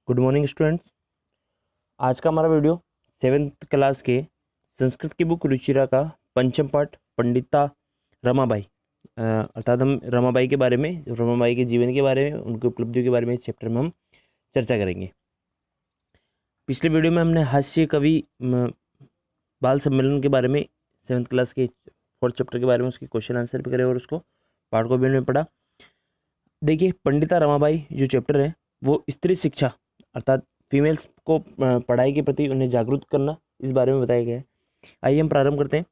Good morning students. आज का हमारा वीडियो 7th क्लास के संस्कृत की बुक रुचिरा का पंचम पाठ पंडिता रमाबाई अर्थात हम रमाबाई के बारे में, रमाबाई के जीवन के बारे में, उनकी उपलब्धियों के बारे में इस चैप्टर में हम चर्चा करेंगे। पिछले वीडियो में हमने हास्य कवि बाल सम्मेलन के बारे में 7th क्लास के 4th चैप्टर के बारे में उसके क्वेश्चन आंसर भी करे और उसको पाठ को भी में पढ़ा। देखिए, पंडिता रमाबाई जो चैप्टर है वो स्त्री शिक्षा अर्थात फीमेल्स को पढ़ाई के प्रति उन्हें जागरूक करना, इस बारे में बताया गया है। आइए हम प्रारंभ करते हैं।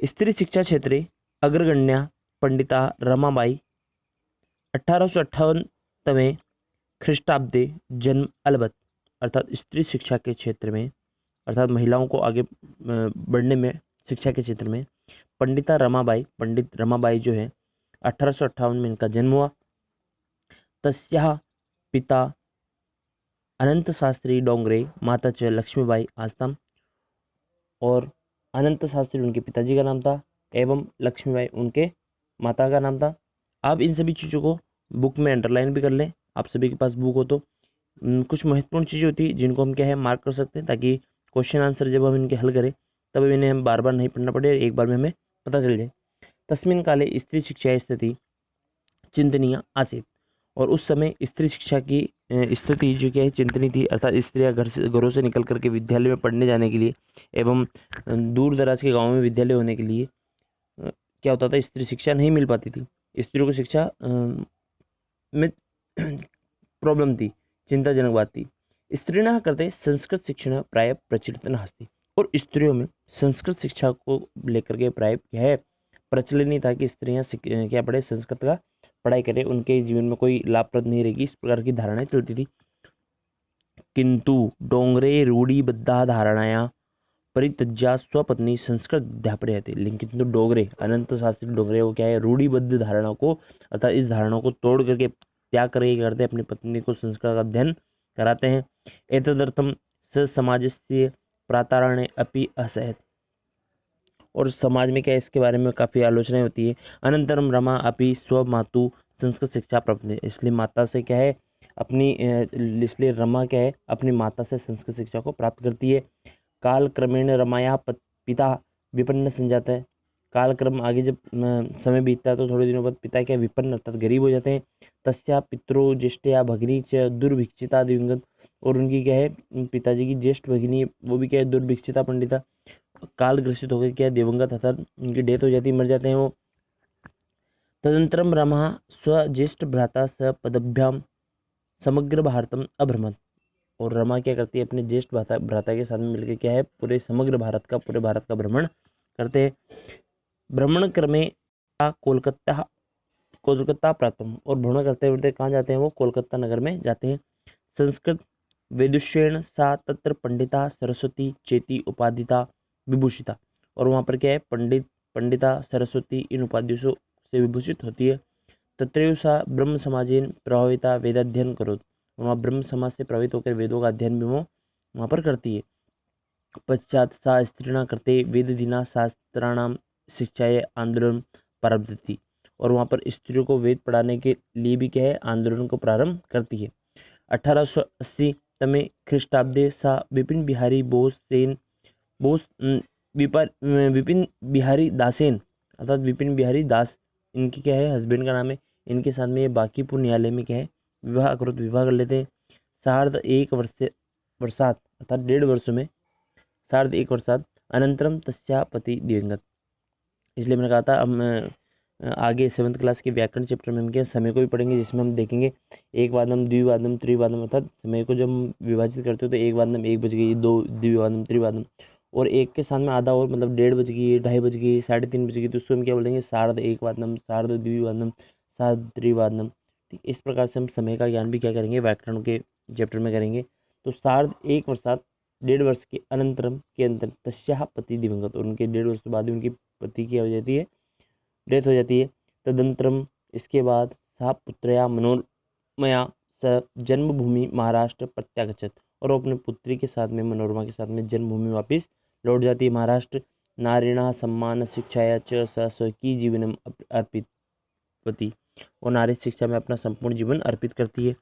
स्त्री शिक्षा क्षेत्रे अग्रगण्या पंडिता रमाबाई 1858वें ख्रीष्टाब्दे जन्म अलबत्। अर्थात स्त्री शिक्षा के क्षेत्र में अर्थात महिलाओं को आगे बढ़ने में शिक्षा के क्षेत्र में पंडित रमाबाई जो है 1858 में इनका जन्म हुआ। तस्याः पिता अनंत शास्त्री डोंगरे, माता च लक्ष्मीबाई आस्ताम। और अनंत शास्त्री उनके पिताजी का नाम था एवं लक्ष्मीबाई उनके माता का नाम था। आप इन सभी चीज़ों को बुक में अंडरलाइन भी कर लें, आप सभी के पास बुक हो तो। कुछ महत्वपूर्ण चीज़ें होती हैं जिनको हम क्या है मार्क कर सकते हैं, ताकि क्वेश्चन आंसर जब हम इनके हल करें तब इन्हें हम बार बार नहीं पढ़ना पड़े, एक बार में हमें पता चल जाए। तस्मिन् काले स्त्री शिक्षा स्थिति चिंतनीय आसीत्। और उस समय स्त्री शिक्षा की स्थिति जो क्या है चिंतनीय थी, अर्थात स्त्रियां घरों से निकल करके विद्यालय में पढ़ने जाने के लिए एवं दूर दराज के गाँव में विद्यालय होने के लिए क्या होता था, स्त्री शिक्षा नहीं मिल पाती थी। स्त्रियों को शिक्षा में प्रॉब्लम थी, चिंताजनक बात थी। स्त्रीणः कृते संस्कृत शिक्षण प्राय प्रचलित नास्ति। और स्त्रियों में संस्कृत शिक्षा को लेकर के प्राय क्या है प्रचलित नहीं था कि स्त्रियां क्या पढ़े, संस्कृत का पढ़ाई करें, उनके जीवन में कोई लाभप्रद नहीं रहेगी, इस प्रकार की धारणाएं चलती थी। किंतु डोंगरे रूढ़िबद्धा धारणाया परित्यज्या स्वपत्नी संस्कृत अध्यापने थे। लेकिन किंतु डोगरे, अनंत शास्त्री डोगरे वो क्या है रूढ़िबद्ध धारणा को अर्थात इस धारणा को तोड़ करके त्याग करके करते अपनी पत्नी को संस्कृत का अध्ययन कराते हैं। एतदर्थम स समाजस्य प्रातारणे अपि असहत। और समाज में क्या है इसके बारे में काफ़ी आलोचनाएं होती है। अनंतरम रमा अपि स्वमातु संस्कृत शिक्षा प्राप्त, इसलिए माता से क्या है अपनी इसलिए रमा क्या है अपनी माता से संस्कृत शिक्षा को प्राप्त करती है। काल क्रमेण रमाया पिता विपन्न संजाता है। काल क्रम आगे जब समय बीतता है तो थोड़े दिनों बाद पिता क्या विपन्न अर्थात गरीब हो जाते हैं। तस्या पितरो ज्येष्ठया भगिनी च दुर्भिक्षिता दिवंगत। और उनकी क्या है पिताजी की ज्येष्ठ भगिनी वो भी क्या है दुर्भिक्षिता पंडिता काल ग्रसित होकर क्या दिवंगत अर्थात उनकी डेथ हो जाती है, मर जाते हैं वो। तदंतरम रमा स्वज्येष्ठ भ्राता स पदभ्याम समग्र भारतम अभ्रमत। और रमा क्या करती है अपने ज्येष्ठ भ्राता के साथ में मिलकर क्या है पूरे भारत का भ्रमण करते हैं। भ्रमण क्रमे कोलकाता प्राप्तम। और भ्रमण करते हुए कहाँ जाते हैं वो कोलकाता नगर में जाते हैं। संस्कृत वेदुष्येण सा तत्र पंडिता सरस्वती चेती उपाधिता विभूषिता। और वहाँ पर क्या है पंडिता सरस्वती इन उपाधियों से विभूषित होती है। तत्रैव सा ब्रह्म समाजेन प्रभाविता वेदाध्ययन करोत। वहाँ ब्रह्म समाज से प्रभावित होकर वेदों का अध्ययन भी वो वहाँ पर करती है। पश्चात सा स्त्रीणा करते वेददीना शास्त्राणाम शिक्षाएं आंदोलन प्रारब्ध थी। और वहाँ पर स्त्रियों को वेद पढ़ाने के लिए भी क्या है आंदोलन को प्रारंभ करती है। 1880 तमे ख्रीष्टाब्दे सा विपिन बिहारी विपिन बिहारी दासेन अर्थात विपिन बिहारी दास इनकी क्या है हस्बैंड का नाम है, इनके साथ में ये बांकीपुर न्यायालय में क्या है विवाह कर लेते हैं। सार्ध एक वर्षात अर्थात 1.5 वर्षों में सार्ध 1 वर्षात अनंतरम तस्या पति दिवंगत। इसलिए मैंने कहा था हम आगे 7th क्लास के व्याकरण चैप्टर में हम क्या समय को भी पढ़ेंगे, जिसमें हम देखेंगे एक वादम द्विवादम त्रिवादम अर्थात समय को जब हम विभाजित करते हो तो एक वादम 1 बज गई, 2 द्विवादम त्रिवादम, और एक के साथ में आधा और मतलब 1:30 बज गई, 2:30 बज गई, 3:30 बज गई, तो उसको हम क्या बोलेंगे सार्ध 1 वादम, सार्ध द्विवादम, सार्ध त्रिवादम। ठीक, इस प्रकार से हम समय का ज्ञान भी क्या करेंगे व्याकरण के चैप्टर में करेंगे। तो सार्ध 1 वर्षात 1.5 वर्ष के अनंतरम के अंतर तस्या पति दिवंगत। और उनके 1.5 वर्ष बाद उनकी पति की हो जाती है डेथ हो जाती है। तदंतरम इसके बाद सा पुत्रया मनोरमया स जन्मभूमि महाराष्ट्र प्रत्यागछत। और वो अपने पुत्री के साथ में मनोरमा के साथ में जन्मभूमि वापस लौट जाती है महाराष्ट्र। नारिणा सम्मान शिक्षाया च स स्वकीय जीवनम अर्पितवती। और नारी शिक्षा में अपना संपूर्ण जीवन अर्पित करती है।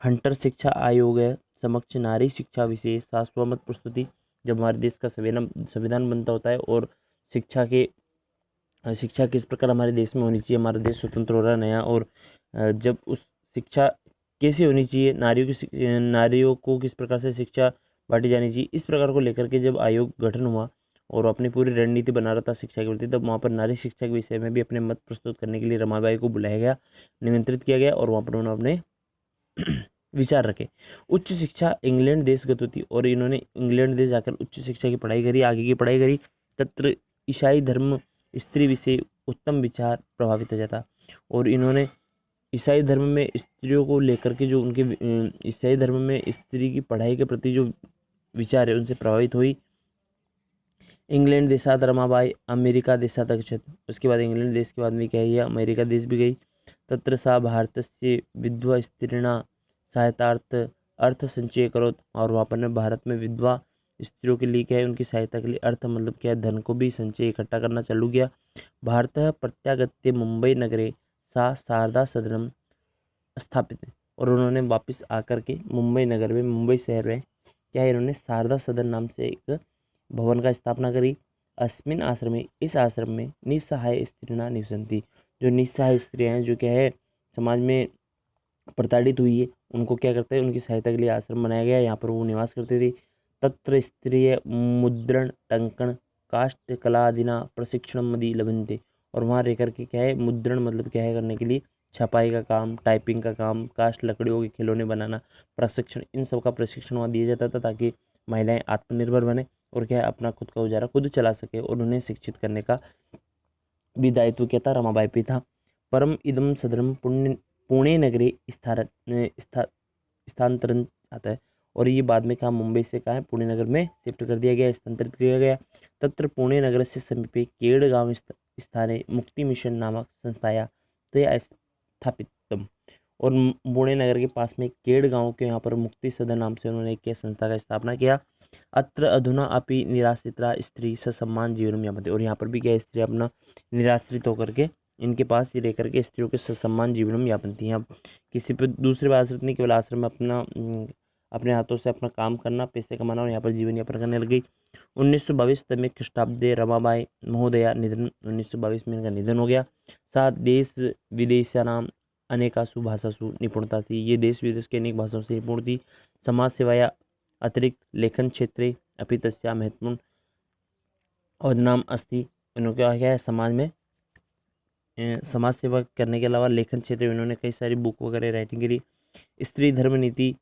हंटर शिक्षा आयोग समक्ष नारी शिक्षा विषय शाश्वत प्रस्तुति। जब हमारे देश का संविधान बनता होता है और शिक्षा किस प्रकार हमारे देश में होनी चाहिए, हमारा देश स्वतंत्र हो रहा है नया, और जब उस शिक्षा कैसे होनी चाहिए, नारियों को किस प्रकार से शिक्षा बांटी जानी चाहिए, इस प्रकार को लेकर के जब आयोग गठन हुआ और अपनी पूरी रणनीति बना रहा था शिक्षा के प्रति, तब वहाँ पर नारी शिक्षा के विषय में भी अपने मत प्रस्तुत करने के लिए रमाबाई को बुलाया गया, निमंत्रित किया गया और वहाँ पर उन्होंने अपने विचार रखे। उच्च शिक्षा इंग्लैंड देश गत थी और इन्होंने इंग्लैंड देश जाकर उच्च शिक्षा की पढ़ाई करी, आगे की पढ़ाई करी। तत्र ईसाई धर्म स्त्री विषय उत्तम विचार प्रभावित हो जाता और इन्होंने ईसाई धर्म में स्त्रियों को लेकर के जो उनके ईसाई धर्म में स्त्री की पढ़ाई के प्रति जो विचार है उनसे प्रभावित हुई। इंग्लैंड देशात रमाबाई अमेरिका देशात गच्छत। उसके बाद इंग्लैंड देश के बाद में क्या है, अमेरिका देश भी गई। तत्र सा भारतस्य विधवा स्त्रीणा सहायतार्थ अर्थ संचय करोत। और वहाँ पर भारत में विधवा स्त्रियों के लिए क्या है, उनकी सहायता के लिए अर्थ मतलब क्या है, धन को भी संचय इकट्ठा करना चालू किया। भारतः प्रत्यागत्य मुंबई नगरे सा शारदा सदनम स्थापित। और उन्होंने वापस आकर के मुंबई नगर में, मुंबई शहर में क्या है, इन्होंने शारदा सदन नाम से एक भवन का स्थापना करी। अस्मिन आश्रम, इस आश्रम में निस्सहाय स्त्रीणा निवसन्ति। जो निस्सहाय स्त्रियाँ हैं, जो क्या है समाज में प्रताड़ित हुई है, उनको क्या करते हैं, उनकी सहायता के लिए आश्रम बनाया गया, यहाँ पर वो निवास करते थे। तत्र स्त्रिय मुद्रण टंकन काष्ठ कला आदिना प्रशिक्षण मदि लभन्ते। और वहाँ रह करके क्या है, मुद्रण मतलब क्या है करने के लिए, छपाई का काम, टाइपिंग का काम, काष्ठ लकड़ियों के खिलौने बनाना, प्रशिक्षण, इन सब का प्रशिक्षण वहाँ दिया जाता था ताकि महिलाएं आत्मनिर्भर बने और क्या है अपना खुद का गुजारा खुद चला सके। और उन्हें शिक्षित करने का भी दायित्व क्या था, रमाबाई पे था। परम इदम सदरम पुणे नगरे स्थानांतरण आता है और ये बाद में कहा मुंबई से कहा है पुणे नगर में शिफ्ट कर दिया गया, स्थानांतरित किया गया। तत्र पुणे नगर से समीपे केड़ गांव स्थाने मुक्ति मिशन नामक संस्थाया तो स्थापितम। और पुणे नगर के पास में केड़ गांव के यहाँ पर मुक्ति सदन नाम से उन्होंने एक संस्था का स्थापना किया। अत्र अधुना अपि निराश्रिता स्त्री ससम्मान जीवन यापते। और यहाँ पर भी क्या स्त्री अपना निराश्रित होकर के इनके पास ही रह करके स्त्रियों के ससम्मान जीवन यापन थी। अब किसी पर दूसरे पर आश्रित नहीं, केवल आश्रम में अपने हाथों से अपना काम करना, पैसे कमाना और यहाँ पर जीवन यापन करने लगी। 1922 तक ख्रिस्टाब्दे रमाबाई महोदया निधन। 1922 में इनका निधन हो गया। साथ देश विदेशानाम अनेकासु भाषासु निपुणता थी, ये देश विदेश के अनेक भाषाओं से निपुण थी। समाज सेवाया अतिरिक्त लेखन क्षेत्रे अपि तस्या महत्वपूर्ण अवदानम अस्ति। इन्होंने क्या है समाज में समाज सेवा करने के अलावा लेखन क्षेत्र में इन्होंने कई सारी बुक वगैरह राइटिंग करी। स्त्री धर्म नीति,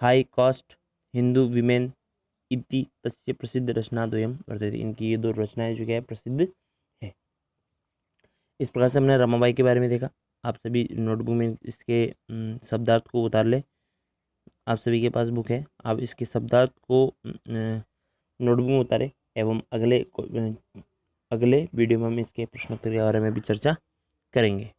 हाई कॉस्ट, हिंदू विमेन इति तस्य प्रसिद्ध रचना द्वयम वर्तते। इनकी ये दो रचनाएं जो क्या है प्रसिद्ध है। इस प्रकार से हमने रमाबाई के बारे में देखा। आप सभी नोटबुक में इसके शब्दार्थ को उतार ले। आप सभी के पास बुक है, आप इसके शब्दार्थ को नोटबुक में उतारें एवं अगले वीडियो में हम इसके प्रश्नोत्तर के बारे में भी चर्चा करेंगे।